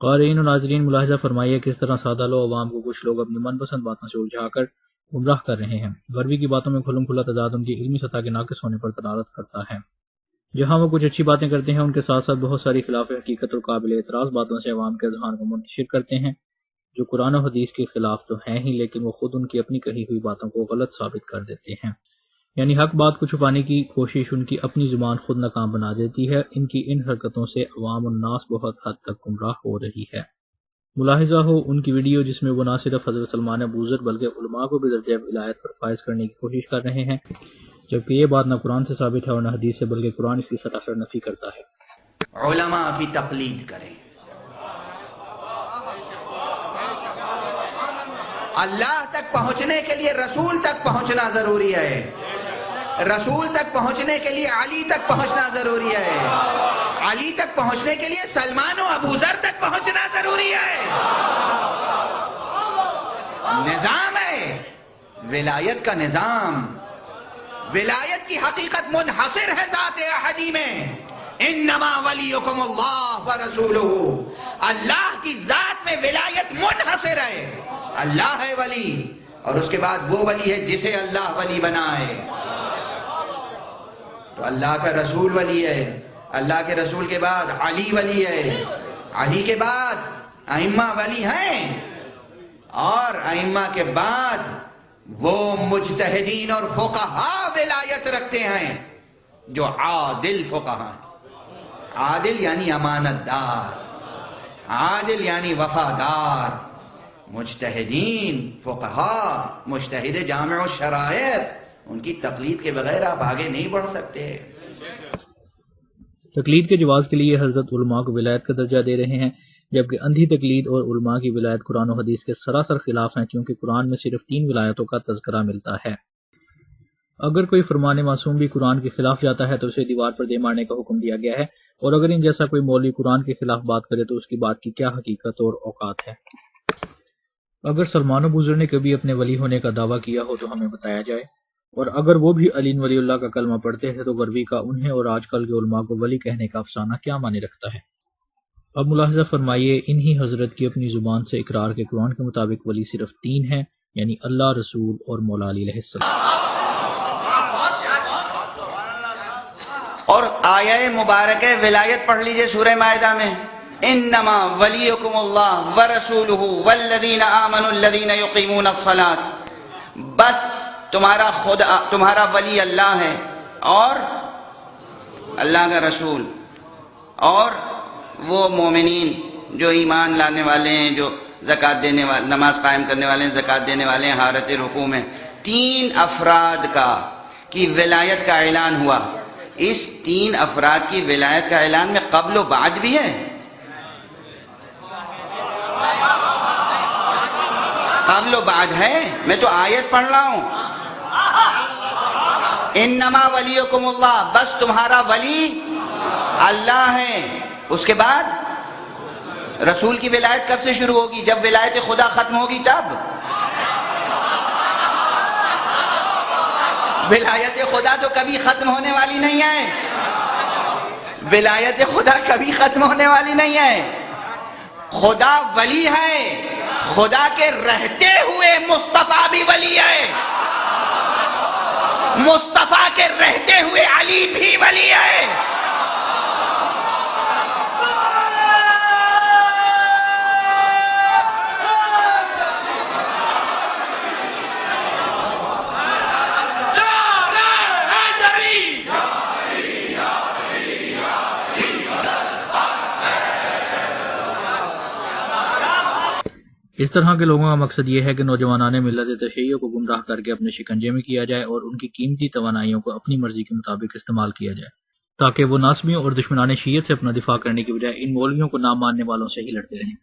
قارئین و ناظرین، ملاحظہ فرمائیے کس طرح سادہ لو عوام کو کچھ لوگ اپنی من پسند باتوں سے الجھا کر گمراہ کر رہے ہیں۔ غربی کی باتوں میں کھلم کھلا تضاد ان کی علمی سطح کے ناقص ہونے پر دلالت کرتا ہے۔ جہاں وہ کچھ اچھی باتیں کرتے ہیں، ان کے ساتھ ساتھ بہت ساری خلاف حقیقت اور قابل اعتراض باتوں سے عوام کے اذہان کو منتشر کرتے ہیں، جو قرآن و حدیث کے خلاف تو ہیں ہی، لیکن وہ خود ان کی اپنی کہی ہوئی باتوں کو غلط ثابت کر دیتے ہیں۔ یعنی حق بات کو چھپانے کی کوشش ان کی اپنی زبان خود ناکام بنا دیتی ہے۔ ان کی ان حرکتوں سے عوام الناس بہت حد تک گمراہ ہو رہی ہے۔ ملاحظہ ہو ان کی ویڈیو جس میں وہ نہ صرف حضرت سلمان ابوذر بلکہ علماء کو بھی درجہ ولایت پر فائز کرنے کی کوشش کر رہے ہیں، جبکہ یہ بات نہ قرآن سے ثابت ہے اور نہ حدیث سے، بلکہ قرآن اس کی سراسر نفی کرتا ہے۔ علماء کی تقلید کریں۔ اللہ تک پہنچنے کے لیے رسول تک پہنچنا ضروری ہے، رسول تک پہنچنے کے لیے علی تک پہنچنا ضروری ہے، علی تک پہنچنے کے لیے سلمان و ابوذر تک پہنچنا ضروری ہے۔ نظام ہے ولایت کا نظام، ولایت کی حقیقت منحصر ہے ذات احدی میں۔ انما ولیکم اللہ ورسولہ، اللہ کی ذات میں ولایت منحصر ہے۔ اللہ ہے ولی، اور اس کے بعد وہ ولی ہے جسے اللہ ولی بنائے۔ تو اللہ کا رسول ولی ہے، اللہ کے رسول کے بعد علی ولی ہے، علی کے بعد ائمہ ولی ہیں، اور ائمہ کے بعد وہ مجتہدین اور فقہاء ولایت رکھتے ہیں جو عادل فقہاء ہیں۔ عادل یعنی امانت دار، عادل یعنی وفادار۔ مجتہدین فقہاء، مجتہد جامع الشرائط، ان کی تقلید کے بغیر آپ آگے نہیں بڑھ سکتے۔ تقلید کے جواز کے لیے حضرت علماء کو ولایت کا درجہ دے رہے ہیں، جبکہ اندھی تقلید اور علماء کی ولایت قرآن و حدیث کے سراسر خلاف ہیں، کیونکہ قرآن میں صرف 3 ولایتوں کا تذکرہ ملتا ہے۔ اگر کوئی فرمان معصوم بھی قرآن کے خلاف جاتا ہے تو اسے دیوار پر دے مارنے کا حکم دیا گیا ہے، اور اگر ان جیسا کوئی مولوی قرآن کے خلاف بات کرے تو اس کی بات کی کیا حقیقت اور اوقات ہے۔ اگر سلمان ابوذر نے کبھی اپنے ولی ہونے کا دعویٰ کیا ہو تو ہمیں بتایا جائے، اور اگر وہ بھی علی ولی اللہ کا کلمہ پڑھتے ہیں تو غربی کا انہیں اور آج کل کے علماء کو ولی کہنے کا افسانہ کیا معنی رکھتا ہے۔ اب ملاحظہ فرمائیے، انہی حضرت کی اپنی زبان سے اقرار کے قرآن کے مطابق ولی صرف 3 ہیں، یعنی اللہ، رسول اور مولا علی علیہ السلام۔ اور آیہ مبارکہ ولایت پڑھ لیجئے سورہ مائدہ میں، انما ولیکم اللہ ورسولہ والذین آمنوا الذین یقیمون الصلاۃ۔ بس تمہارا ولی اللہ ہے، اور اللہ کا رسول، اور وہ مومنین جو ایمان لانے والے ہیں، جو زکوٰۃ دینے والے، نماز قائم کرنے والے ہیں، زکوٰۃ دینے والے ہیں، حارت رکوع میں۔ 3 افراد کی ولایت کا اعلان ہوا۔ اس 3 افراد کی ولایت کا اعلان میں قبل و بعد بھی ہے۔ قبل و بعد ہے، میں تو آیت پڑھ رہا ہوں۔ انما ولیکم اللہ، بس تمہارا ولی اللہ ہے۔ اس کے بعد رسول کی ولایت کب سے شروع ہوگی؟ جب ولایت خدا ختم ہوگی تب۔ ولایت خدا تو کبھی ختم ہونے والی نہیں ہے، ولایت خدا کبھی ختم ہونے والی نہیں ہے۔ خدا ولی ہے، خدا کے رہتے ہوئے مصطفیٰ بھی ولی ہے، مصطفیٰ کے رہتے ہوئے علی بھی ولی ہے۔ اس طرح کے لوگوں کا مقصد یہ ہے کہ نوجوانان ملت تشیع کو گمراہ کر کے اپنے شکنجے میں کیا جائے اور ان کی قیمتی توانائیوں کو اپنی مرضی کے مطابق استعمال کیا جائے، تاکہ وہ ناصبیوں اور دشمنان شیعت سے اپنا دفاع کرنے کی بجائے ان مولویوں کو نہ ماننے والوں سے ہی لڑتے رہیں۔